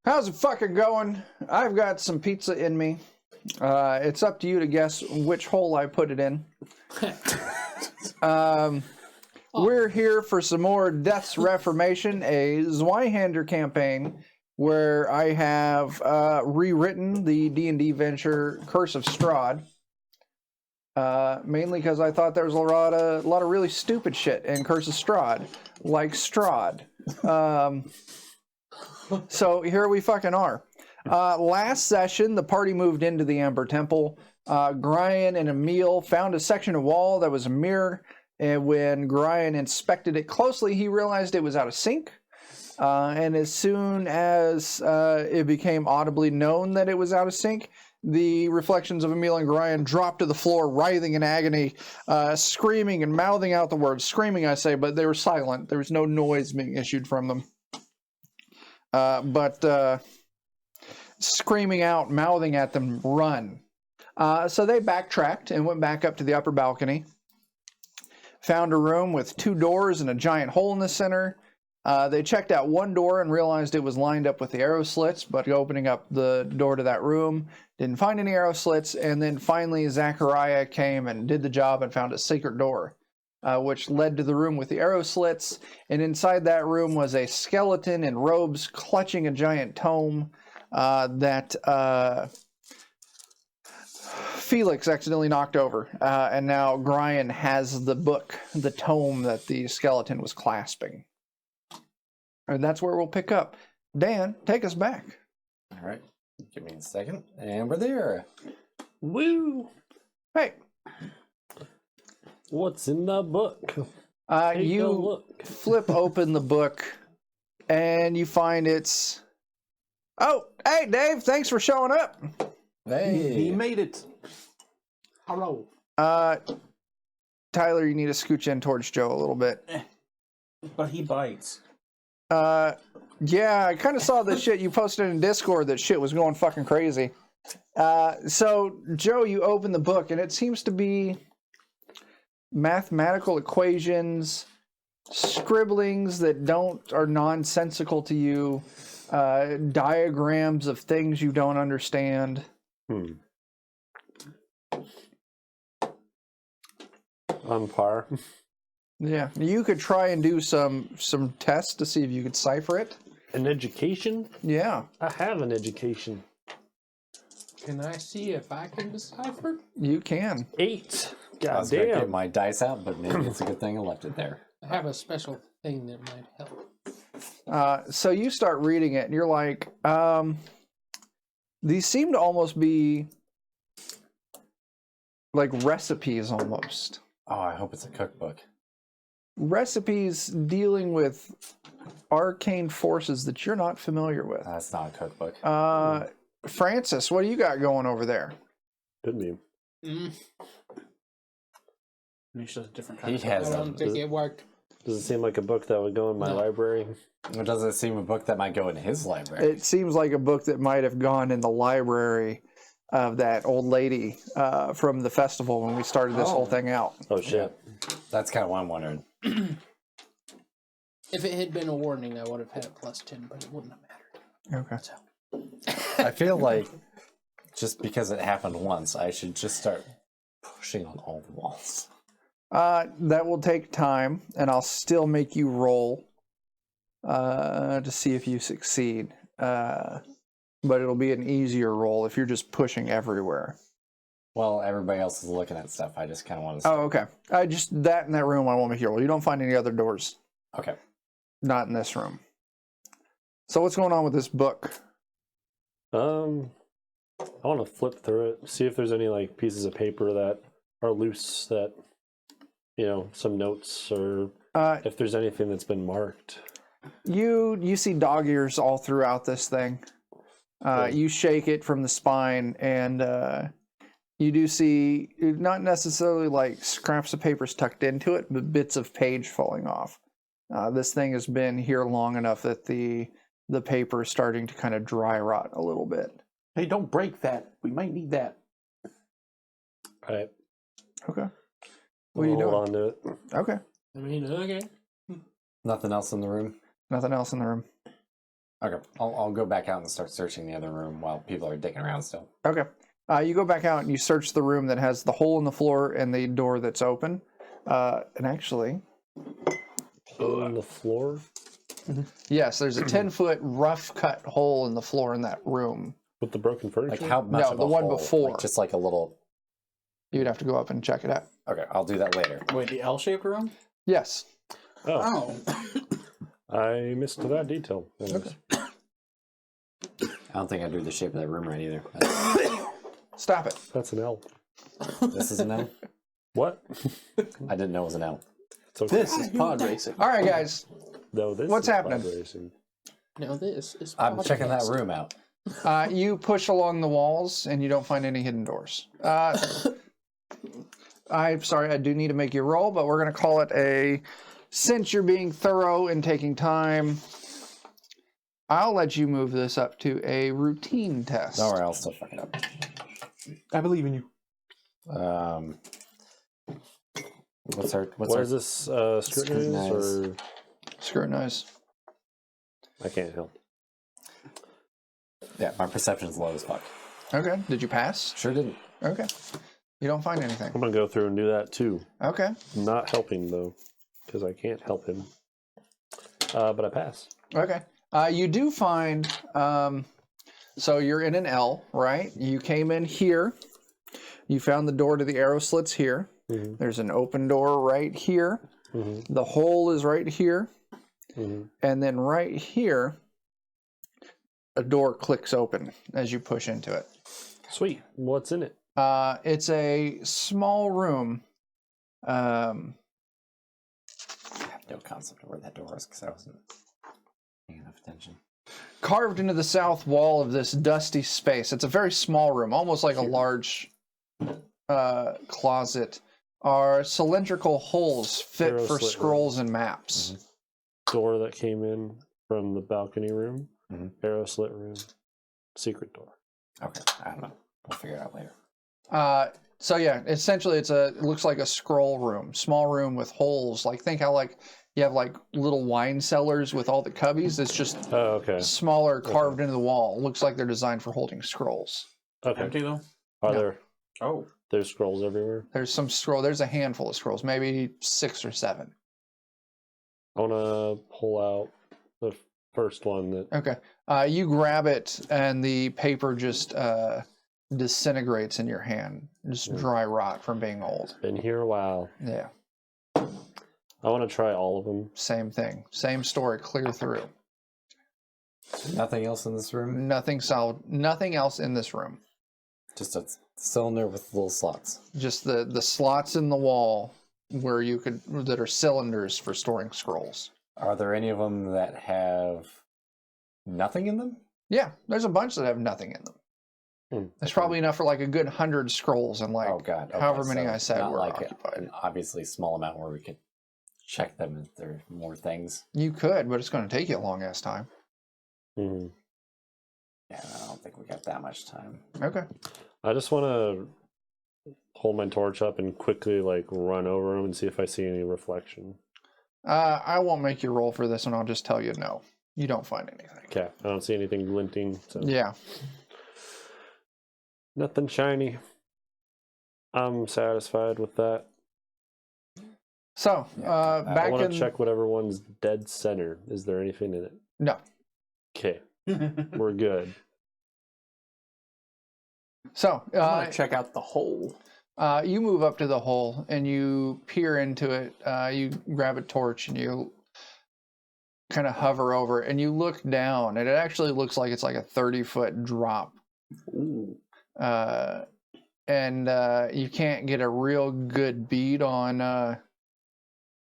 How's it fucking going? I've got some pizza in me. It's up to you to guess which hole I put it in. We're here for some more Death's Reformation, a Zweihander campaign where I have rewritten the D&D venture Curse of Strahd. Mainly because I thought there was a lot of really stupid shit in Curse of Strahd, like Strahd. So here we fucking are. Last session, the party moved into the Ember Temple. Brian and Emil found a section of wall that was a mirror, and when Brian inspected it closely, he realized it was out of sync. And as soon as it became audibly known that it was out of sync, the reflections of Emil and Brian dropped to the floor, writhing in agony, screaming and mouthing out the words. Screaming, I say, but they were silent. There was no noise being issued from them. But screaming out, mouthing at them, run. So they backtracked and went back up to the upper balcony. Found a room with 2 doors and a giant hole in the center. They checked out one door and realized it was lined up with the arrow slits, but opening up the door to that room, didn't find any arrow slits. And then finally, Zachariah came and did the job and found a secret door, which led to the room with the arrow slits. And inside that room was a skeleton in robes clutching a giant tome that Felix accidentally knocked over. And now Brian has the book, the tome that the skeleton was clasping. And that's where we'll pick up. Dan, take us back. All right. Give me a second. And we're there. Woo! Hey. What's in the book? You flip open the book and you find it's... Oh, hey, Dave, thanks for showing up. Hey. He made it. Hello. Tyler, you need to scooch in towards Joe a little bit. But he bites. Yeah, I kind of saw the shit you posted in Discord that shit was going fucking crazy. So, Joe, you open the book and it seems to be mathematical equations, scribblings that are nonsensical to you, diagrams of things you don't understand. On par. Yeah, you could try and do some tests to see if you could cipher it. An education? Yeah. I have an education. Can I see if I can decipher? You can. 8. I God was going to get damn. my dice out, but maybe it's a good thing I left it there. I have a special thing that might help. So you start reading it, and you're like, these seem to almost be like recipes almost. Oh, I hope it's a cookbook. Recipes dealing with arcane forces that you're not familiar with. That's not a cookbook. Francis, what do you got going over there? Could be. It's just a different He kind has I don't think it worked. Does it seem like a book that would go in my library? It doesn't seem a book that might go in his library. It seems like a book that might have gone in the library of that old lady from the festival when we started this whole thing out. Oh, shit. That's kind of what I'm wondering. If it had been a warning, I would have had a +10, but it wouldn't have mattered. Okay. So. I feel like just because it happened once, I should just start pushing on all the walls. That will take time, and I'll still make you roll to see if you succeed. But it'll be an easier roll if you're just pushing everywhere. Well, everybody else is looking at stuff. I just kind of want to... Oh, okay. Just that in that room, I won't make you roll. You don't find any other doors. Okay. Not in this room. So what's going on with this book? I want to flip through it, see if there's any like pieces of paper that are loose that, you know, some notes or if there's anything that's been marked. You see dog ears all throughout this thing. You shake it from the spine, and you do see not necessarily like scraps of papers tucked into it, but bits of page falling off. This thing has been here long enough that the paper is starting to kind of dry rot a little bit. Hey, don't break that. We might need that. All right. Okay. What are you doing? Hold on to it. Okay. I mean, okay. Nothing else in the room? Nothing else in the room. Okay, I'll go back out and start searching the other room while people are digging around still. Okay. You go back out and you search the room that has the hole in the floor and the door that's open. And actually, Hole in the floor? yes, there's a 10-foot rough cut hole in the floor in that room. With the broken furniture? Like how much No, of the a one hole? before. Like just like a little... You'd have to go up and check it out. Okay, I'll do that later. Wait, the L-shaped room? Yes. Oh, Oh. I missed that detail. Okay. I don't think I drew the shape of that room right either. Stop it. That's an L. This is an L? What? I didn't know it was an L. It's okay. This is pod racing. All right, guys. No, this What's is happening? pod racing. No, this is. I'm checking that podcast. room out. You push along the walls and you don't find any hidden doors. I'm sorry, I do need to make you roll, but we're going to call it a... Since you're being thorough and taking time, I'll let you move this up to a routine test. Don't worry, I'll still fuck it up. I believe in you. What is this? Scrutinize or... Scrutinize. I can't help. Yeah, my perception's low as fuck. Okay. Did you pass? Sure didn't. Okay. You don't find anything. I'm going to go through and do that too. Okay. Not helping though, because I can't help him. But I pass. Okay. You do find, so you're in an L, right? You came in here. You found the door to the arrow slits here. Mm-hmm. There's an open door right here. Mm-hmm. The hole is right here. Mm-hmm. And then right here, a door clicks open as you push into it. Sweet. What's in it? It's a small room. I have no concept of where that door is because I wasn't paying enough attention. Carved into the south wall of this dusty space. It's a very small room, almost like a large closet, are cylindrical holes fit Arrow for slit scrolls and maps. Door that came in from the balcony room. Mhm. Arrow slit room. Secret door. Okay, I don't know. We'll figure it out later. So yeah, essentially it looks like a scroll room, small room with holes. Like think how like you have like little wine cellars with all the cubbies. It's just Oh, okay. smaller, carved into the wall. Looks like they're designed for holding scrolls. Okay. Empty though? Are No. Oh. there's scrolls everywhere? There's there's a handful of scrolls, maybe 6 or 7. I want to pull out the first one that... Okay. You grab it and the paper just disintegrates in your hand. Just dry rot from being old. Been here a while. Yeah. I want to try all of them. Same thing. Same story, clear through. Nothing else in this room? Nothing solid. Nothing else in this room. Just a cylinder with little slots. Just the slots in the wall where that are cylinders for storing scrolls. Are there any of them that have nothing in them? Yeah, there's a bunch that have nothing in them. There's probably enough for like a good 100 scrolls and like Oh god. Okay, however many so I said not were like occupied. an obviously small amount where we could check them if there are more things. You could, but it's going to take you a long ass time. Mm-hmm. Yeah, I don't think we got that much time. Okay. I just want to hold my torch up and quickly like run over them and see if I see any reflection. I won't make you roll for this one. I'll just tell you no. You don't find anything. Okay. I don't see anything glinting. So Yeah. nothing shiny. I'm satisfied with that. So, Yeah, I back want in... to check whatever one's dead center. Is there anything in it? No. Okay. We're good. So, I want to check out the hole. you move up to the hole and you peer into it. You grab a torch and you kind of hover over it and you look down and it actually looks like it's like a 30-foot drop. Ooh. And you can't get a real good bead on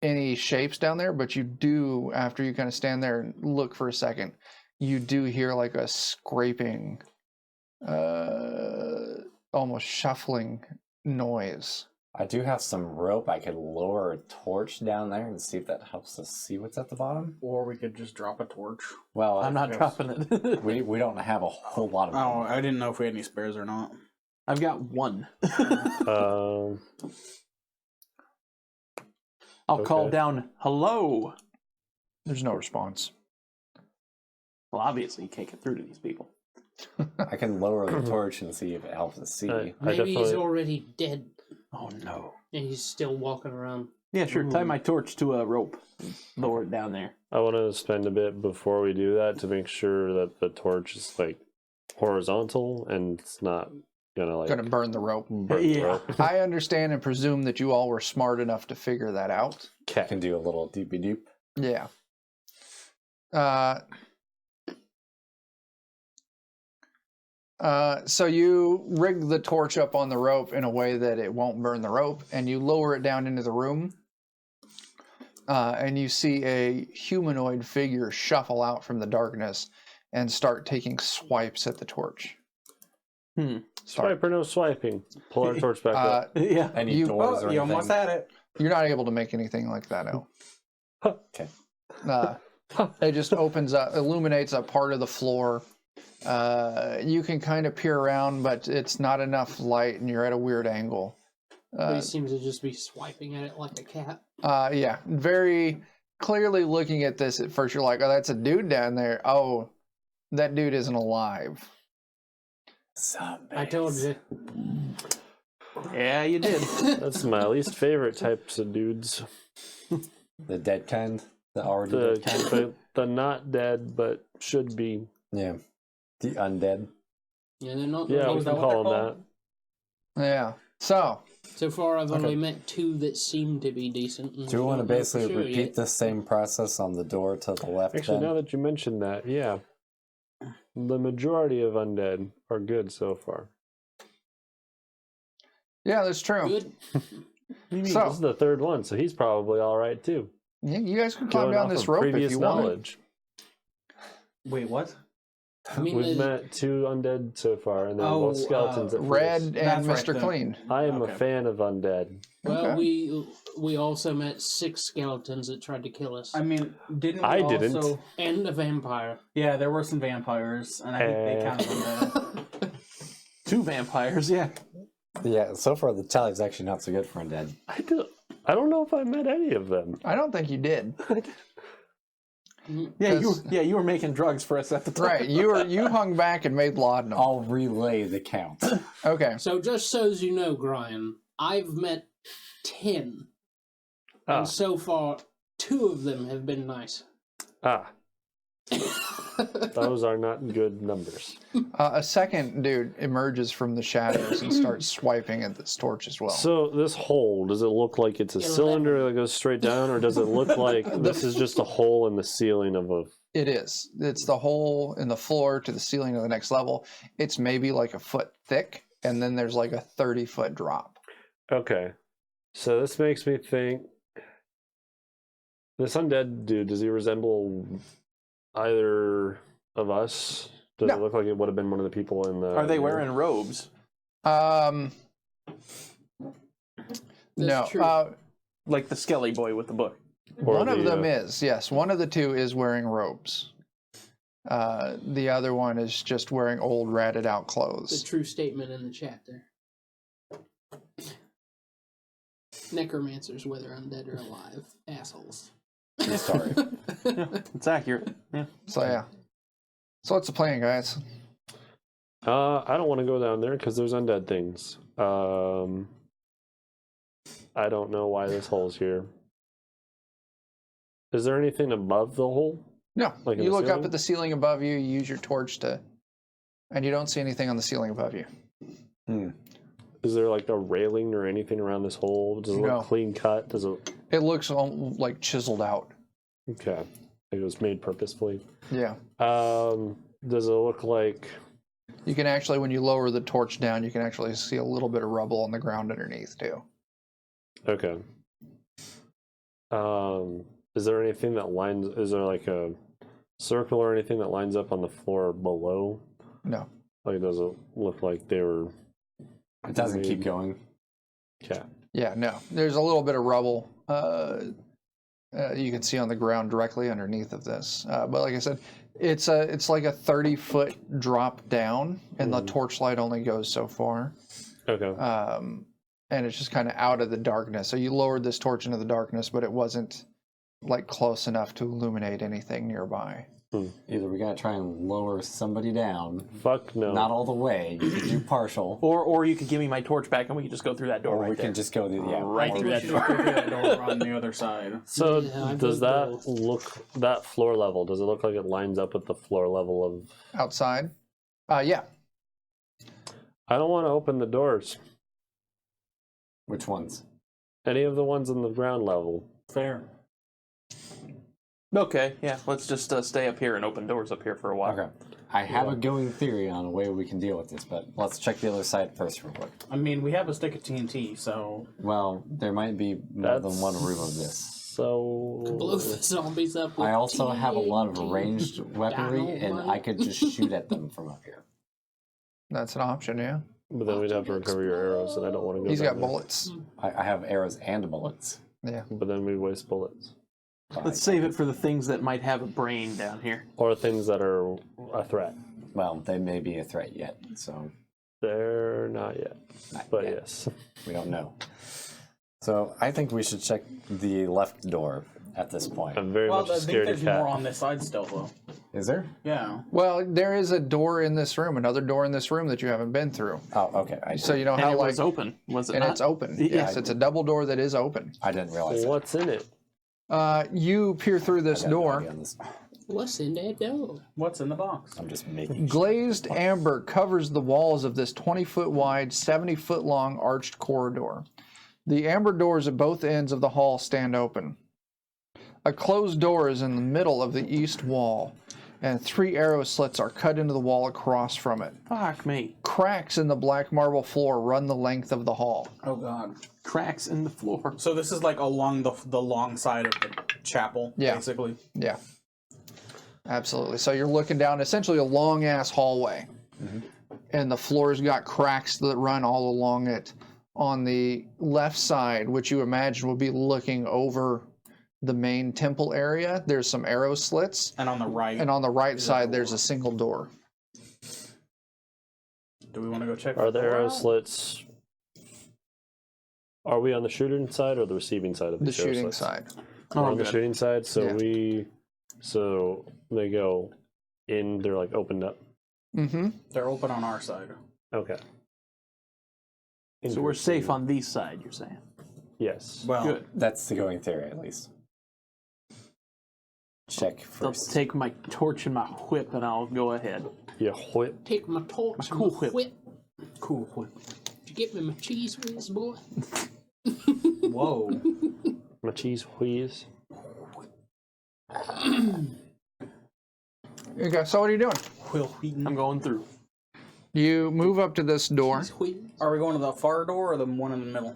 any shapes down there, but you do, after you kind of stand there and look for a second, you do hear like a scraping, almost shuffling noise. I do have some rope. I could lower a torch down there and see if that helps us see what's at the bottom. Or we could just drop a torch. Well, I'm not guess dropping it. we don't have a whole lot of Oh, them. I didn't know if we had any spares or not. I've got one. I'll call Okay. down, hello. There's no response. Well, obviously you can't get through to these people. I can lower the torch and see if it helps us see. I Maybe he's definitely, already dead Oh no. and he's still walking around. Yeah, sure. Tie my torch to a rope. Lower it down there. I want to spend a bit before we do that to make sure that the torch is like horizontal and it's not gonna like Gonna burn the rope. burn the Yeah. rope. I understand and presume that you all were smart enough to figure that out. I can do a little doopy doop. Yeah. So you rig the torch up on the rope in a way that it won't burn the rope, and you lower it down into the room. And you see a humanoid figure shuffle out from the darkness and start taking swipes at the torch. Swipe or no swiping. Pull our torch back up. Yeah. Any You- doors or you anything? almost had it. You're not able to make anything like that out. Okay. It just opens up, illuminates a part of the floor. You can kind of peer around, but it's not enough light, and you're at a weird angle. But he seems to just be swiping at it like a cat. Yeah, very clearly looking at this at first, you're like, oh, that's a dude down there. Oh, that dude isn't alive. Zombies. I told you. Yeah, you did. That's my least favorite types of dudes. The dead kind. The already The, dead kind. the not dead but should be. Yeah. The undead. Yeah, they're not. Yeah, Oh, we is that can what call they're them that. Yeah. So, So far, I've only met 2 that seem to be decent. And Do you we want to don't know for basically sure repeat yet. the same process on the door to the left? Actually, then? now that you mentioned that, yeah. The majority of undead are good so far. yeah, that's true. Good. This So, is the 3rd one, so he's probably all right too. you guys can climb Going down off this of rope if previous you want. knowledge. Wait, what? I mean, We've there's- met 2 undead so far, and then Oh, both skeletons at Red first. and That's Mr. right, Clean. I am Okay. a fan of undead. well, Okay. we also met 6 skeletons that tried to kill us, I mean, didn't we I also... didn't. and a vampire. Yeah, there were some vampires, and I think they counted them. 2 vampires, yeah. Yeah, so far the tally's actually not so good for undead. I don't know if I met any of them. I don't think you did. Yeah, Because- you were making drugs for us at the time. Right. You hung back and made laudanum. I'll relay the count. Okay. So just so as you know, Brian, I've met 10, Ah, and so far 2 of them have been nice. Those are not good numbers. A second dude emerges from the shadows and starts swiping at this torch as well. So this hole, does it look like it's a cylinder that goes straight down, or does it look like this is just a hole in the ceiling of a... It is. It's the hole in the floor to the ceiling of the next level. It's maybe like a foot thick, and then there's like a 30-foot drop. Okay. So this makes me think... This undead dude, does he resemble either of us? Does No. it look like it would have been one of the people in the... Are they wearing robes? No. true. Like the Skelly boy with the book. Or One of the, them is, yes. One of the 2 is wearing robes. The other one is just wearing old, ratted out The clothes. true statement in the chat there. Necromancers, whether undead or alive, assholes. Sorry. It's accurate. Yeah. So, yeah. So, what's the plan, guys? I don't want to go down there because there's undead things. I don't know why this hole's here. Is there anything above the hole? No. Like in You the look up ceiling? at the ceiling above you, you use your torch to... And you don't see anything on the ceiling above you. Is there like a railing or anything around this hole? Does it No. look clean cut? Does it? It looks like chiseled out. Okay, like it was made purposefully. Yeah. Does it look like? You can actually, when you lower the torch down, you can actually see a little bit of rubble on the ground underneath, too. Okay. Is there anything that lines? Is there like a circle or anything that lines up on the floor below? No. Like, does it look like they were? It doesn't keep going. Okay. Yeah, no. There's a little bit of rubble you can see on the ground directly underneath of this. But like I said, it's like a 30-foot drop down, and the torchlight only goes so far. Okay. And it's just kind of out of the darkness. So you lowered this torch into the darkness, but it wasn't like close enough to illuminate anything nearby. Either we gotta try and lower somebody down. Fuck no. Not all the way. You could do partial. Or you could give me my torch back and we can just go through that door Or right we there. can just go through Right or through we that should- door. Go through that door on the other side. So Yeah, I does vote that both. look, that floor level, does it look like it lines up with the floor level of... Outside? Yeah. I don't want to open the doors. Which ones? Any of the ones on the ground level. Fair. Okay, yeah. Let's just stay up here and open doors up here for a while. Okay. I have a going theory on a way we can deal with this, but let's check the other side first real quick. I mean, we have a stick of TNT, so Well, there might be more than one room of this. So... Blow the zombies up with I also have a lot of TNT. ranged weaponry, and I could just shoot at them from up here. That's an option, yeah. But then we'd have to recover your arrows, and I don't want to go He's down got there. bullets. I have arrows and bullets. Yeah. But then we waste bullets. Let's save it for the things that might have a brain down here. Or things that are a threat. Well, they may be a threat yet, so They're not yet. not But yet. yes. We don't know. So I think we should check the left door at this point. I'm very well, much a I think scaredy there's cat. more on this side still, though. Is there? Yeah. Well, there is a door in this room, another door in this room that you haven't been through. Oh, okay. So you know And how it like was open, was it and not? it's open. Yeah. Yes, it's a double door that is open. I didn't realize that. What's in it? You peer through this I got no door. idea on this. What's in that door? What's in the box? I'm just making Glazed amber covers the walls of this 20-foot wide, 70-foot long arched corridor. The amber doors at both ends of the hall stand open. A closed door is in the middle of the east wall, and 3 arrow slits are cut into the wall across from it. Fuck me. Cracks in the black marble floor run the length of the hall. Oh, God. Cracks in the floor. So this is like along the long side of the chapel, Yeah. basically. Yeah. Absolutely. So you're looking down essentially a long ass hallway. And the floor's got cracks that run all along it. On the left side, which you imagine would be looking over the main temple area, there's some arrow slits. And on the right, And on the right side, there's a single door. do we want to go check Are the the door arrow out? slits... Are we on the shooting side or the receiving side of The these arrow shooting slits? side. We're Oh, on the good. shooting side, so Yeah. So they go in, they're like opened up. Mm-hmm. They're open on our side. Okay. So we're safe on these side, you're saying? Yes. Well, Good. That's the going theory, at least. Check I'll first. take my torch and my whip and I'll go ahead. Yeah, whip. Take my torch cool and my whip. whip. Cool whip. Did you get me my cheese whiz, boy? whoa. My cheese whiz. Okay, so what are you doing? Will Wheaton. I'm going through. You move up to this door. Cheese whiz. Are we going to the far door or the one in the middle?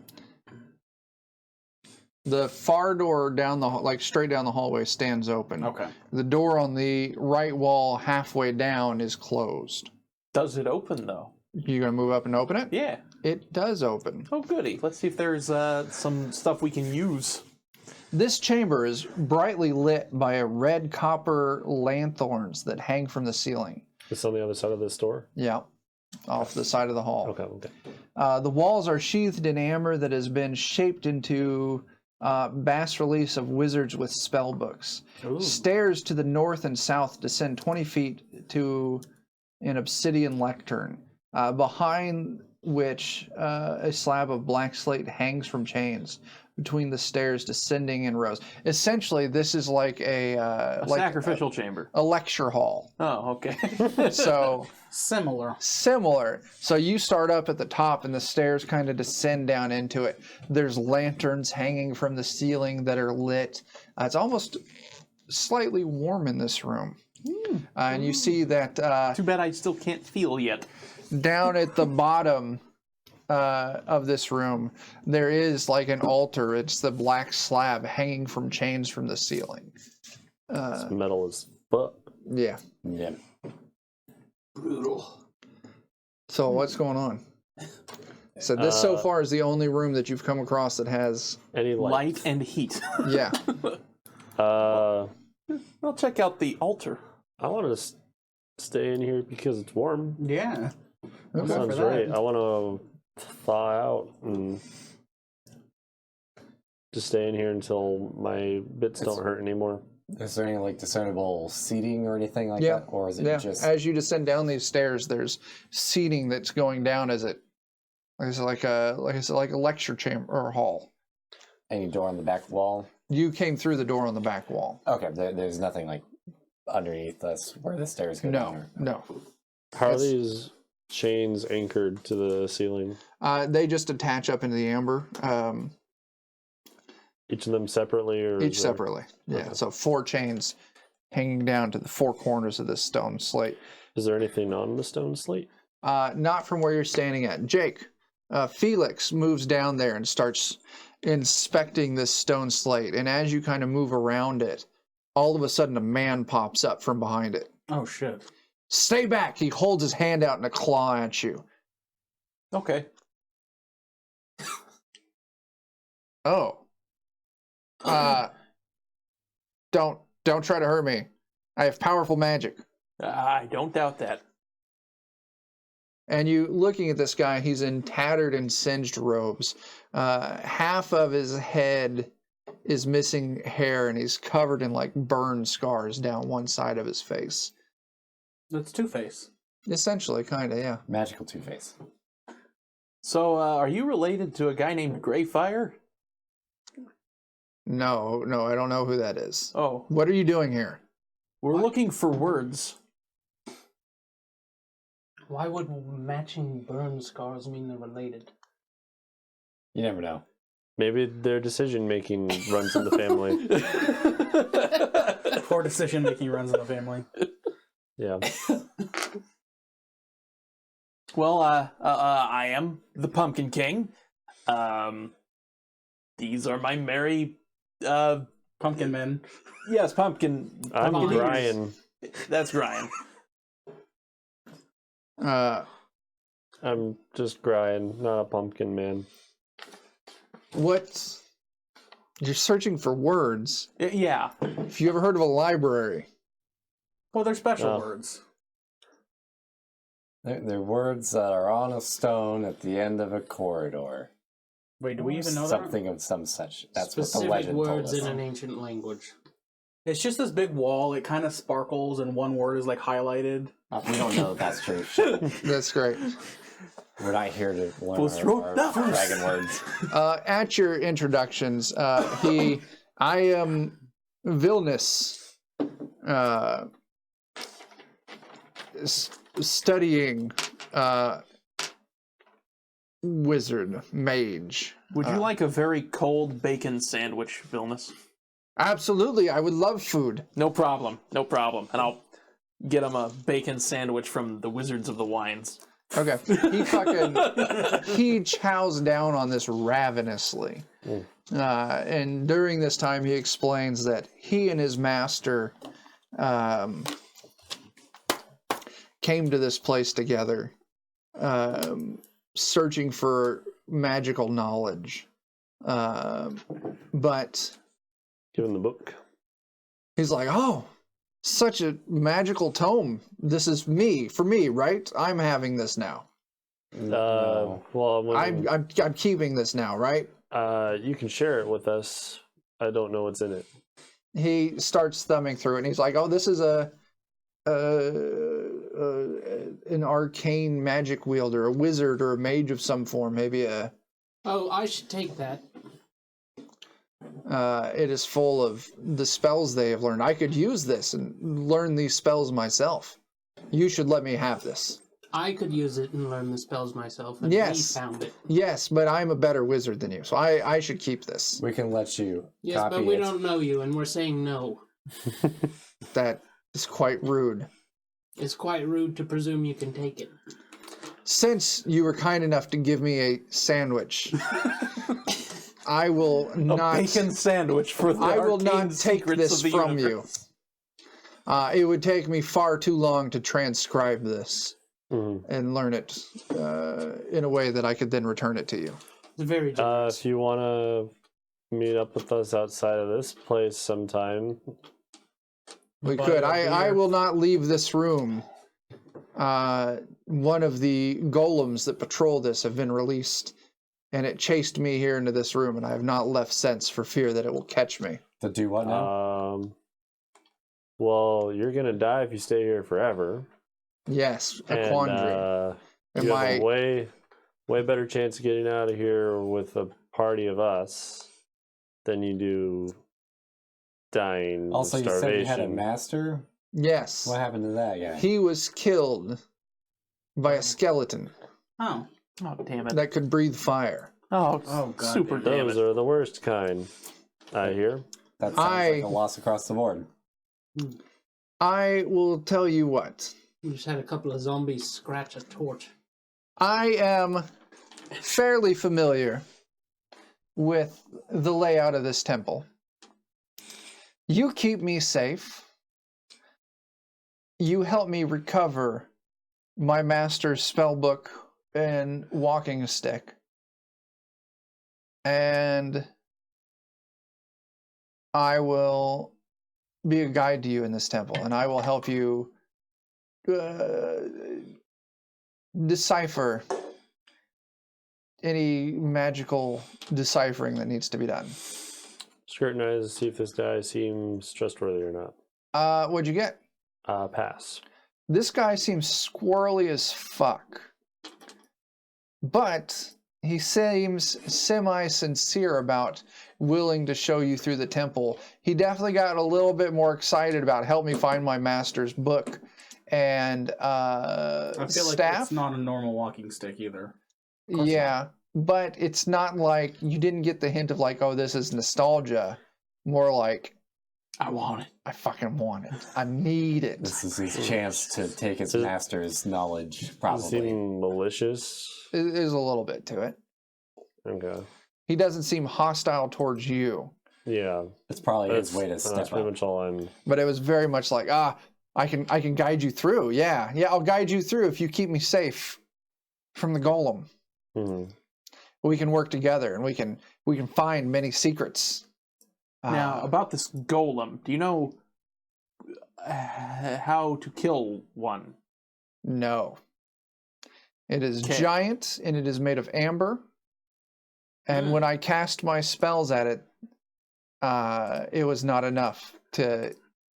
The far door down the like straight down the hallway stands open. Okay. The door on the right wall halfway down is closed. Does it open though? You gonna move up and open it? Yeah. It does open. Oh goody. Let's see if there's some stuff we can use. This chamber is brightly lit by a red copper lanthorns that hang from the ceiling. It's on the other side of this door. Yeah, off the side of the hall. Okay. The walls are sheathed in amber that has been shaped into bas reliefs of wizards with spell books. Stairs to the north and south descend 20 feet to an obsidian lectern, behind which a slab of black slate hangs from chains between the stairs descending in rows. Essentially, this is like A sacrificial chamber. a lecture hall. Oh, okay. So Similar. similar. So you start up at the top and the stairs kind of descend down into it. There's lanterns hanging from the ceiling that are lit. It's almost slightly warm in this room. And you see that Too bad I still can't feel yet. down at the bottom of this room, there is like an altar. It's the black slab hanging from chains from the ceiling. It's metal as fuck. Yeah. Yeah. Brutal. So what's going on? So this so far is the only room that you've come across that has, Any light? Light and heat. yeah. I'll check out the altar. I want to stay in here because it's warm. Yeah. That sounds for that. great. I want to thaw out and just stay in here until my bits don't hurt anymore. Is there any like discernible seating or anything like that, or is it just as you descend down these stairs? There's seating that's going down as it, it's like a lecture chamber or hall. any door on the back wall? You came through the door on the back wall. Okay, there's nothing like underneath us where the stairs go down. No. How are That's- these chains anchored to the ceiling? They just attach up into the amber. Each of them separately, or Each is there- separately. Yeah. So 4 chains hanging down to the 4 corners of this stone slate. Is there anything on the stone slate? Not from where you're standing at. Jake, Felix moves down there and starts inspecting this stone slate. And as you kind of move around it, all of a sudden a man pops up from behind it. Oh shit. Stay back! He holds his hand out and a claw at you. Okay. Oh. Don't try to hurt me. I have powerful magic. I don't doubt that. And you looking at this guy, he's in tattered and singed robes. Half of his head is missing hair, and he's covered in like burn scars down one side of his face. That's Two-Face. Essentially, kind of, yeah. Magical Two-Face. So, are you related to a guy named Greyfire? No, I don't know who that is. Oh, What are you doing here? we're looking for words. Why would matching burn scars mean they're related? You never know. Maybe their decision making runs in the family. Poor decision making runs in the family. Yeah. Well, I am the Pumpkin King. These are my merry, Pumpkin men. yes, pumpkin. I'm pumpkin ears. Brian. That's Ryan. I'm just Brian, not a pumpkin man. What? You're searching for words. Yeah. Have you ever heard of a library? Well, they're special Oh. words. They're words that are on a stone at the end of a corridor. Wait, do we even know that? Something of some such. That's what the Specific legend told words us. in an ancient language. It's just this big wall. It kind of sparkles, and one word is like highlighted. We don't know if that's true. That's great. We're not here to learn We'll throw our numbers. dragon words. At your introductions, I am Vilnius, studying wizard, mage. Would you like a very cold bacon sandwich, Vilnius? Absolutely, I would love food. No problem. No problem. And I'll get him a bacon sandwich from the Wizards of the Wines. Okay, he chows down on this ravenously. And during this time, he explains that he and his master came to this place together, searching for magical knowledge. But Given the book. he's like, oh, such a magical tome. This is for me, right? I'm having this now. No. Well, I'm keeping this now, right? you can share it with us. I don't know what's in it. He starts thumbing through it, and he's like, "Oh, this is an arcane magic wielder, a wizard or a mage of some form. Maybe a. Oh, I should take that. It is full of the spells they have learned. I could use this and learn these spells myself. You should let me have this." I could use it and learn the spells myself, and Yes. he found it. Yes, but I'm a better wizard than you, so I should keep this. We can let you Yes, copy but we it. don't know you, and we're saying no. That is quite rude. It's quite rude to presume you can take it. Since you were kind enough to give me a sandwich, I will not. Bacon sandwich for the I will arcane not take secrets this of the from universe. It would take me far too long to transcribe this Mhm. and learn it in a way that I could then return it to you. It's very generous. If you want to meet up with us outside of this place sometime, We Buy could. a I beer. will not leave this room. One of the golems that patrol this have been released, and it chased me here into this room, and I have not left since for fear that it will catch me. To do what now? well, you're gonna die if you stay here forever. Yes, a And quandary. you have a way better chance of getting out of here with a party of us than you do dying Also, of you said starvation. you had a master. Yes. What happened to that guy? He was killed by a skeleton Oh. Oh, damn it. that could breathe fire. Oh, God super damn damn Those it. are the worst kind, I hear. That sounds like a loss across the board. I will tell you what. We just had a couple of zombies scratch a torch. I am fairly familiar with the layout of this temple. You keep me safe. You help me recover my master's spell book and walking stick. And I will be a guide to you in this temple, and I will help you decipher any magical deciphering that needs to be done. Scrutinize to see if this guy seems trustworthy or not. What'd you get? Pass. This guy seems squirrely as fuck, but he seems semi-sincere about willing to show you through the temple. He definitely got a little bit more excited about help me find my master's book and I feel like staff. it's not a normal walking stick either. Yeah, but it's not like you didn't get the hint of like, oh, this is nostalgia. More like, I want it. I fucking want it. I need it. This is his chance to take his master's knowledge, Does it probably. seem malicious? There's a little bit to it. Okay. He doesn't seem hostile towards you, Yeah. It's probably his way to That's step pretty up. much all I'm... but it was very much like, I can guide you through. Yeah, I'll guide you through if you keep me safe from the golem. Mhm. We can work together, and we can find many secrets. Now, about this golem, do you know how to kill one? No. It is 'Kay. giant, and it is made of amber. And when I cast my spells at it, it was not enough to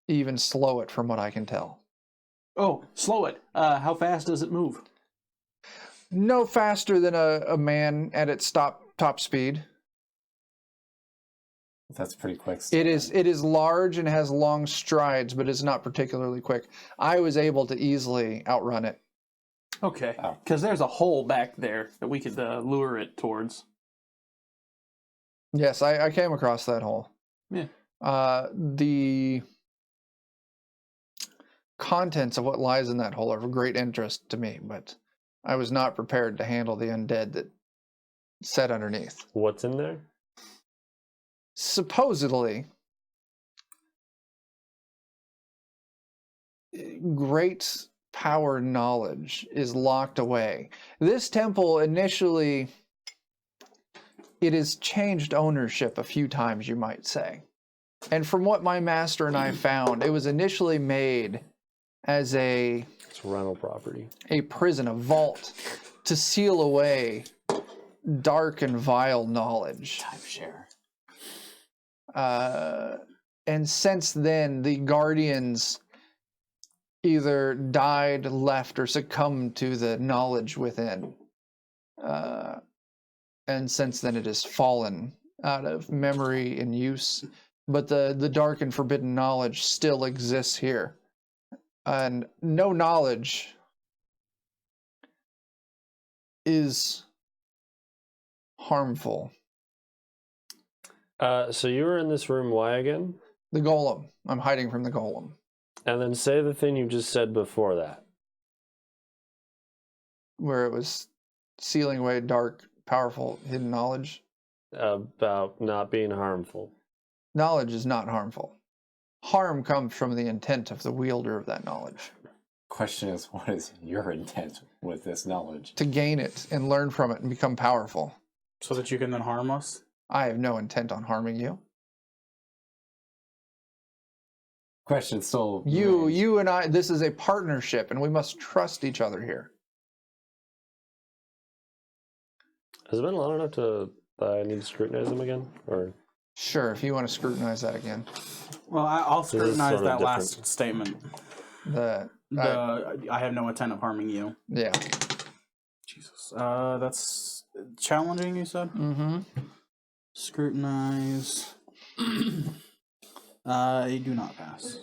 even slow it from what I can tell. Oh, slow it. How fast does it move? No faster than a man at its top speed. That's pretty quick. It is large and has long strides, but it's not particularly quick. I was able to easily outrun it. Okay. Oh. Because there's a hole back there that we could lure it towards. Yes, I came across that hole. Yeah. The contents of what lies in that hole are of great interest to me, but I was not prepared to handle the undead that sat underneath. What's in there? Supposedly, great power knowledge is locked away. This temple initially, it has changed ownership a few times, you might say. And from what my master and I found, it was initially made as It's rental property. a prison, a vault, to seal away dark and vile knowledge. Timeshare. And since then, the guardians either died, left, or succumbed to the knowledge within. And since then, it has fallen out of memory and use. But the dark and forbidden knowledge still exists here. And no knowledge is harmful. So you were in this room, why again? The golem. I'm hiding from the golem. And then say the thing you just said before that. Where it was sealing away dark, powerful, hidden knowledge. About not being harmful. Knowledge is not harmful. Harm comes from the intent of the wielder of that knowledge. Question is, what is your intent with this knowledge? To gain it and learn from it and become powerful. So that you can then harm us? I have no intent on harming you. Question still. You and I, this is a partnership, and we must trust each other here. Has it been long enough to I need to scrutinize them again? Or Sure, if you want to scrutinize that again. Well, I'll This is scrutinize sort of that different. last statement. I I have no intent of harming you. yeah. Jesus. That's challenging, you said? Mm-hmm. Scrutinize. I do not pass.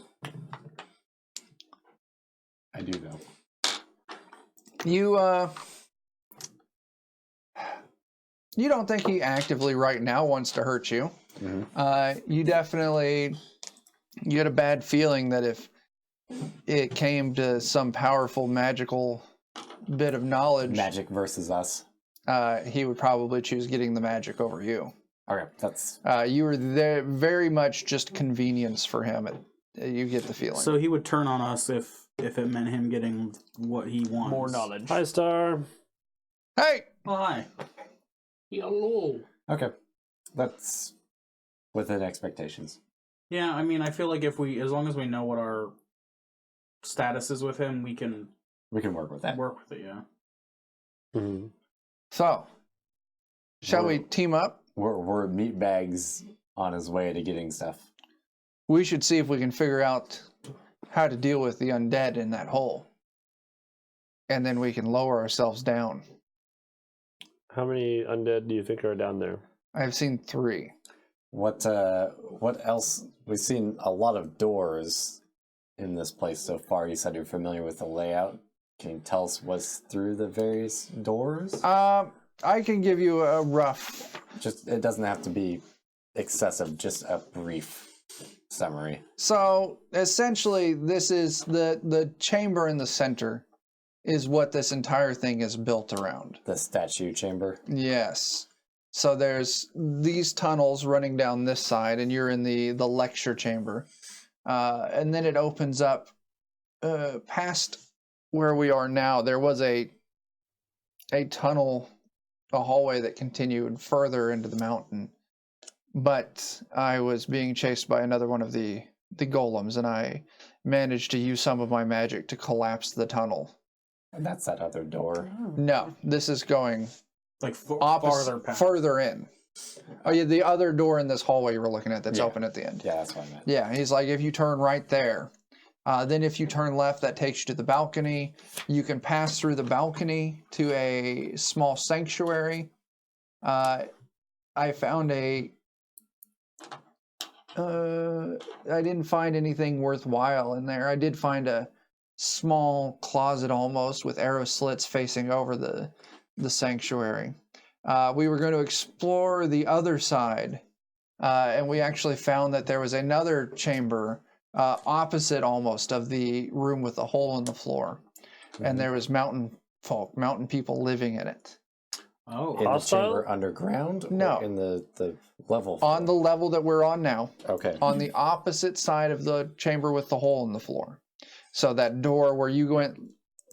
I do know. You don't think he actively right now wants to hurt you. Mm-hmm. You get a bad feeling that if it came to some powerful magical bit of knowledge, Magic versus us. he would probably choose getting the magic over you. Okay, that's You were there very much just convenience for him. You get the feeling. So he would turn on us if it meant him getting what he wants. More knowledge. Hi, Star. Hey! Oh, hi. Hello. okay. That's within expectations. Yeah, I mean, I feel like as long as we know what our status is with him, we can We can work with that. work with it, yeah. Mm-hmm. So, shall we team up? We're meat bags on his way to getting stuff. We should see if we can figure out how to deal with the undead in that hole. And then we can lower ourselves down. How many undead do you think are down there? I've seen 3. What else? We've seen a lot of doors in this place so far. You said you're familiar with the layout. Can you tell us what's through the various doors? I can give you a rough. Just it doesn't have to be excessive. Just a brief summary. So essentially, this is the chamber in the center is what this entire thing is built around. The statue chamber. Yes. So there's these tunnels running down this side, and you're in the lecture chamber. And then it opens up past where we are now. There was a tunnel, a hallway that continued further into the mountain. But I was being chased by another one of the golems, and I managed to use some of my magic to collapse the tunnel. And that's that other door. No, this is going Like farther past. further in. Oh yeah, the other door in this hallway you were looking at that's Yeah. open at the end. Yeah, that's what I meant. Yeah, he's like, if you turn right there, then if you turn left, that takes you to the balcony. You can pass through the balcony to a small sanctuary. I found I didn't find anything worthwhile in there. I did find a small closet almost with arrow slits facing over the sanctuary. We were going to explore the other side, and we actually found that there was another chamber opposite almost of the room with the hole in the floor, and there was mountain people living in it. Oh. In the Hostile? chamber underground? Or No. in the level? On the level that we're on now, Okay. on the opposite side of the chamber with the hole in the floor. So that door where you went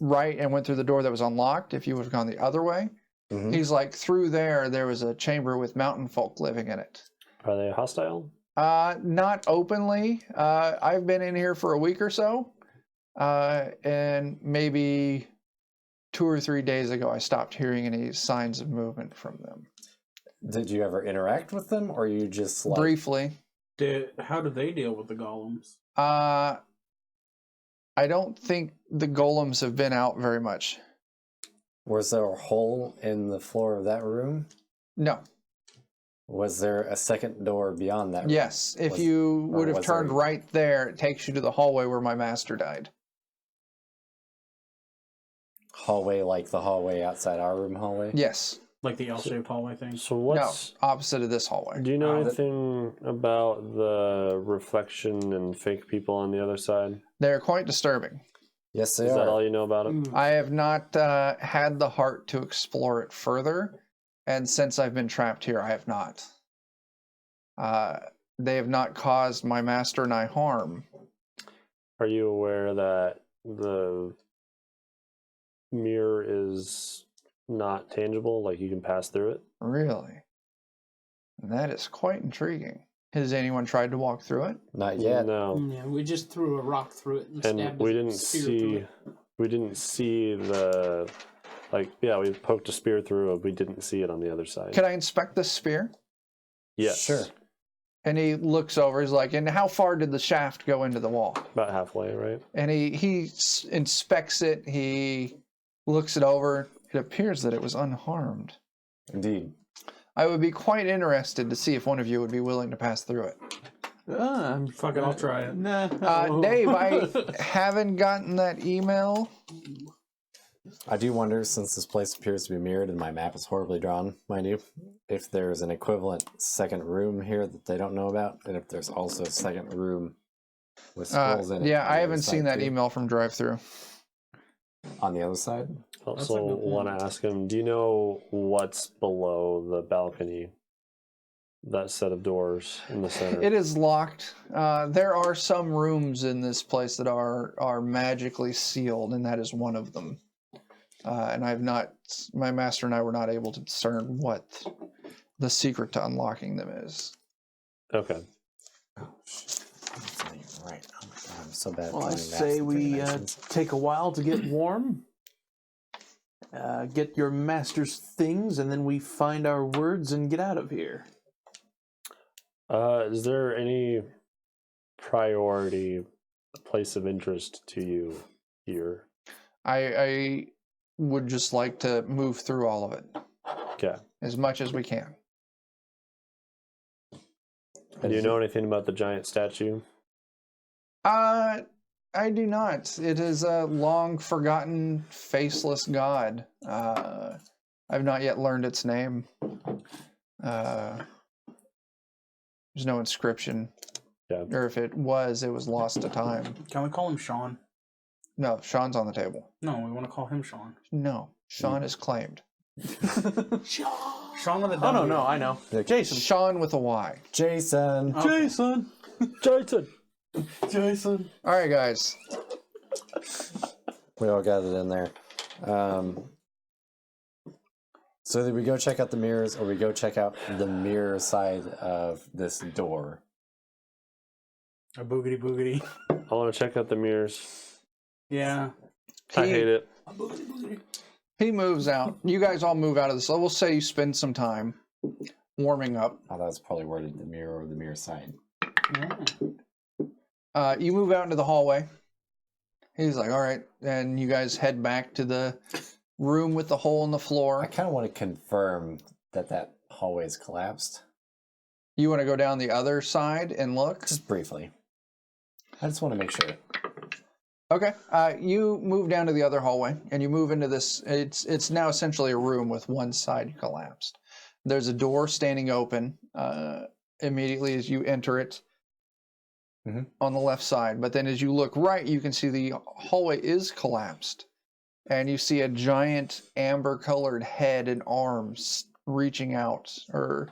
right and went through the door that was unlocked, if you would have gone the other way, Mhm. he's like, through there was a chamber with mountain folk living in it. Are they hostile? Not openly. I've been in here for a week or so, and maybe 2 or 3 days ago, I stopped hearing any signs of movement from them. Did you ever interact with them, or you just like Briefly. How do they deal with the golems? I don't think the golems have been out very much. Was there a hole in the floor of that room? No. Was there a second door beyond that room? Yes. If Was- you or would have was turned there- right there, it takes you to the hallway where my master died. Hallway like the hallway outside our room hallway? Yes. Like the L-shaped hallway thing? So what's... No, opposite of this hallway. Do you know Oh, that- anything about the reflection and fake people on the other side? They're quite disturbing. Yes, they Is that are. all you know about it? I have not had the heart to explore it further, and since I've been trapped here, I have not. They have not caused my master and I harm. Are you aware that the mirror is not tangible? Like you can pass through it? Really? That is quite intriguing. Has anyone tried to walk through it? Not yet. No. Yeah, we just threw a rock through it and And stabbed we a didn't spear through it. see the, like, yeah, we poked a spear through it. We didn't see it on the other side. Can I inspect this spear? Yes. Sure. And he looks over. He's like, and how far did the shaft go into the wall? About halfway, right? And he inspects it. He looks it over. It appears that it was unharmed. Indeed. I would be quite interested to see if one of you would be willing to pass through it. Fuck it, I'll try it. Nah. Dave, I haven't gotten that email. I do wonder, since this place appears to be mirrored and my map is horribly drawn, mind you, if there's an equivalent second room here that they don't know about, and if there's also a second room with scrolls in it. Yeah, on I the other haven't seen side, that too. email from drive-through. On the other side? Also, a good want point. to ask him, do you know what's below the balcony? That set of doors in the center. It is locked. There are some rooms in this place that are magically sealed, and that is one of them. And my master and I were not able to discern what the secret to unlocking them is. Okay. Oh, shit. You're right. Oh my god, I'm so bad at Well, I finding maps say and we dimensions. take a while to get warm, get your master's things, and then we find our words and get out of here. Is there any priority place of interest to you here? I would just like to move through all of it Okay. as much as we can. Do you know anything about the giant statue? I do not. It is a long forgotten, faceless god. I've not yet learned its name. There's no inscription. Yeah. Or if it was lost to time. Can we call him Sean? No, Sean's on the table. No, we want to call him Sean. No, Sean is claimed. Sean with a Oh, W. no, I know. Jason. Sean with a Y. Jason! Jason. Jason! Jason. All right, guys. We all got it in there. So either we go check out the mirrors or we go check out the mirror side of this door. A boogity boogity. I want to check out the mirrors. Yeah. I hate it. A boogity boogity. He moves out. You guys all move out of this. So we'll say you spend some time warming up. Oh, that's probably worded the mirror or the mirror side. Yeah. You move out into the hallway. He's like, all right. And you guys head back to the room with the hole in the I floor. kind of want to confirm that hallway is collapsed. You want to go down the other side and look? Just briefly. I just want to make sure. Okay. You move down to the other hallway, and you move into this. It's now essentially a room with one side collapsed. There's a door standing open immediately as you enter it on the left side. But then as you look right, you can see the hallway is collapsed. And you see a giant amber-colored head and arms reaching out or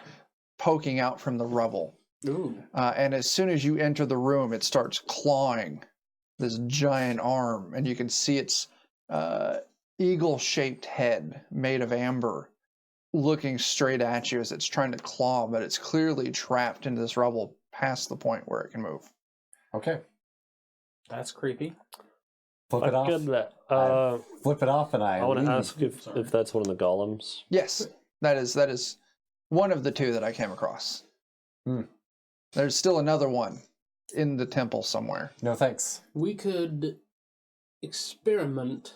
poking out from the rubble. Ooh. And as soon as you enter the room, it starts clawing this giant arm, and you can see its eagle-shaped head made of amber looking straight at you as it's trying to claw, but it's clearly trapped into this rubble past the point where it can move. Okay. That's creepy. Flip it I off. get that. Flip it off and I want leave. to ask if that's one of the golems. Yes, that is one of the two that I came across. There's still another one in the temple somewhere. No thanks. We could experiment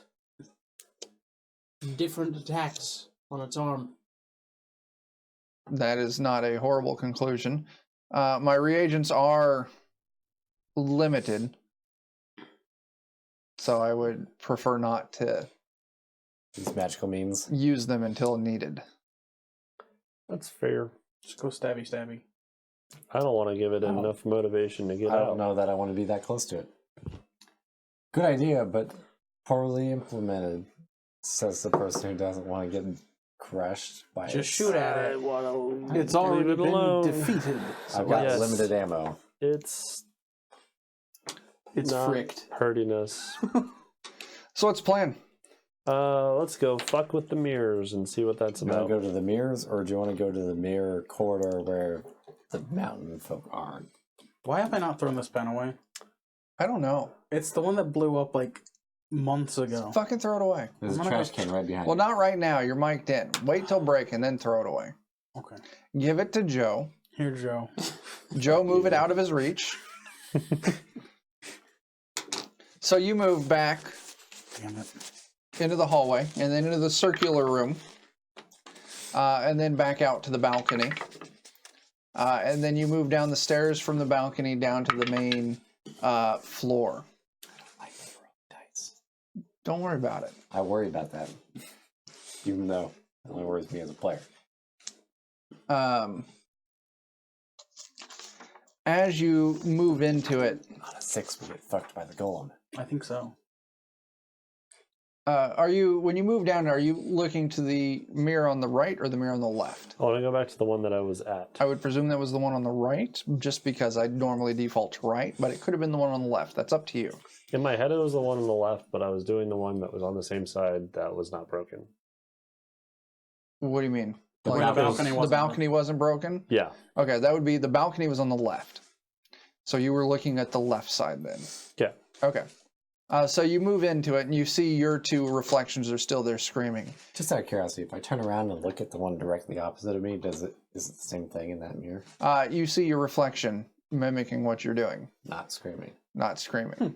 different attacks on its arm. That is not a horrible conclusion. My reagents are limited, so I would prefer not to These magical means. use them until needed. That's fair. Just go stabby stabby. I don't want to give it enough motivation to get I out. don't know that I want to be that close to it. Good idea, but poorly implemented, says the person who doesn't want to get crushed by Just it. shoot at I it. want to It's already been alone. defeated. I've got Yes. limited ammo. It's It's not fricked. hurting us. So what's the plan? Let's go fuck with the mirrors and see what that's Do you want about. to go to the mirrors, or do you want to go to the mirror corridor where the mountain folk are? Why have I not thrown this pen away? I don't know. It's the one that blew up like months ago. Fucking throw it away. There's a I'm gonna trash go- can right behind Well, you. not right now. You're mic'd in. Wait till break and then throw it away. Okay. Give it to Joe. Here, Joe. Joe, move it out of his reach. So you move back Damn it. into the hallway, and then into the circular room, and then back out to the balcony. And then you move down the stairs from the balcony down to the main floor. I never roll dice. Don't worry about it. I worry about that. Even though it only worries me as a player. As you move into it, On a 6, we get fucked by the golem. I think so. when you move down, are you looking to the mirror on the right or the mirror on the left? I want to go back to the one that I was at. I would presume that was the one on the right, just because I normally default to right, but it could have been the one on the left. That's up to you. In my head, it was the one on the left, but I was doing the one that was on the same side that was not broken. What do you mean? The Like, balcony the wasn't balcony wasn't broken? Yeah. Okay, that would be the balcony was on the left. So you were looking at the left side then. Yeah. Okay. So you move into it and you see your two reflections are still there screaming. Just out of curiosity, if I turn around and look at the one directly opposite of me, is it the same thing in that mirror? You see your reflection mimicking what you're doing, Not screaming. not screaming.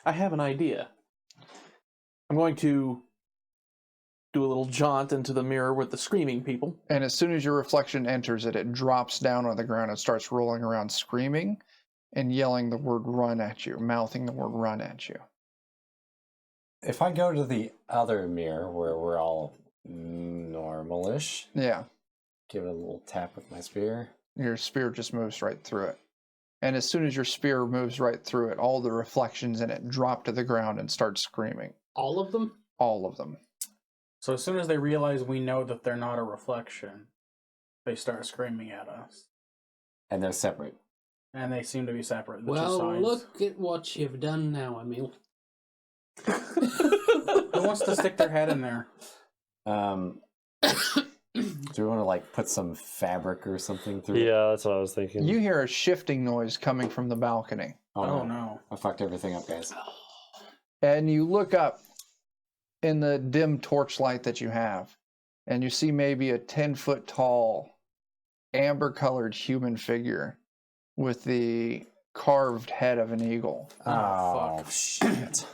I have an idea. I'm going to do a little jaunt into the mirror with the screaming people. And as soon as your reflection enters it, it drops down on the ground and starts rolling around screaming and yelling the word run at you, mouthing the word run at you. If I go to the other mirror where we're all normal-ish, Yeah, give it a little tap with my spear. your spear just moves right through it. And as soon as your spear moves right through it, all the reflections in it drop to the ground and start screaming. All of them? All of them. So as soon as they realize we know that they're not a reflection, they start screaming at us. And they're separate. And they seem to be separate. The two Well, sides. look at what you've done now, Emil. Who wants to stick their head in there? Do we want to like put some fabric or something through it? Yeah, that's what I was thinking. You hear a shifting noise coming from the balcony. Oh no. I fucked everything up, guys. And you look up in the dim torchlight that you have, and you see maybe a 10-foot tall, amber-colored human figure with the carved head of an eagle Oh, fuck. shit.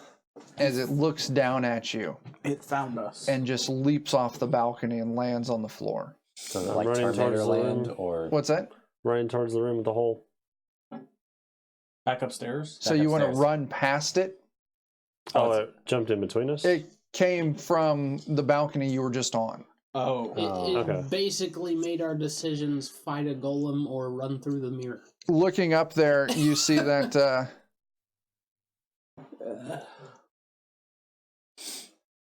as it looks down at you It found us. and just leaps off the balcony and lands on the floor. So is it I'm like running towards Terminator the Land room. or What's that? Running towards the room with the hole. Back upstairs. So Back you want to upstairs. run past it? Oh, it jumped in between us? It came from the balcony you were just on. Oh. It okay. basically made our decisions fight a golem or run through the mirror. Looking up there, you see that...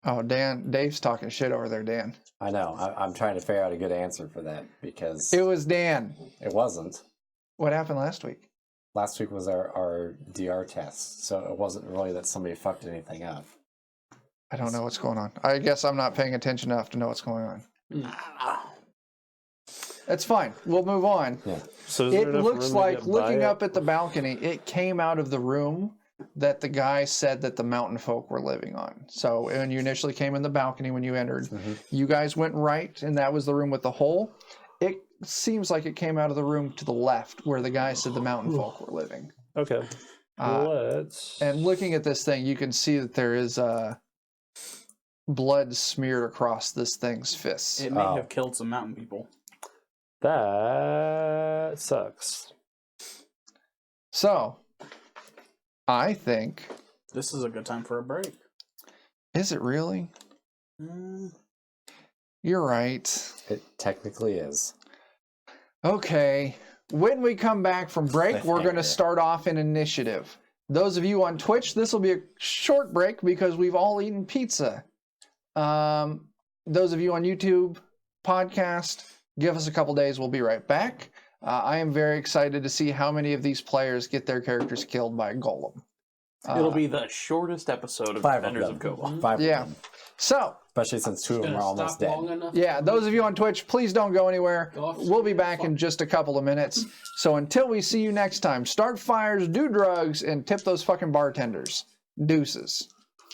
Oh, Dave's talking shit over there, Dan. I know. I'm trying to figure out a good answer for that because It was Dan. it wasn't. What happened last week? Last week was our DR test, so it wasn't really that somebody fucked anything up. I don't know what's going on. I guess I'm not paying attention enough to know what's going on. That's fine. We'll move on. Yeah. So is there It enough looks room to like, get by looking it? up at the balcony, it came out of the room that the guy said that the mountain folk were living on. So when you initially came in the balcony, when you entered, you guys went right, and that was the room with the hole. It seems like it came out of the room to the left where the guy said the mountain folk were living. Okay. Let's... And looking at this thing, you can see that there is blood smeared across this thing's fists. It may have killed some mountain people. That sucks. So, I think... This is a good time for a break. Is it really? You're right. It technically is. Okay. When we come back from break, we're going to start off in initiative. Those of you on Twitch, this will be a short break because we've all eaten pizza. Those of you on YouTube podcast, give us a couple days. We'll be right back. I am very excited to see how many of these players get their characters killed by a golem. It'll be the shortest episode of 5 Defenders of of them. Kobold. 5 Yeah. of them. So, Especially since 2 of them Gonna are almost stop dead. long enough. yeah, those of you on Twitch, please don't go anywhere. Go off We'll be screen. back in just a couple of minutes. So until we see you next time, start fires, do drugs, and tip those fucking bartenders. Deuces.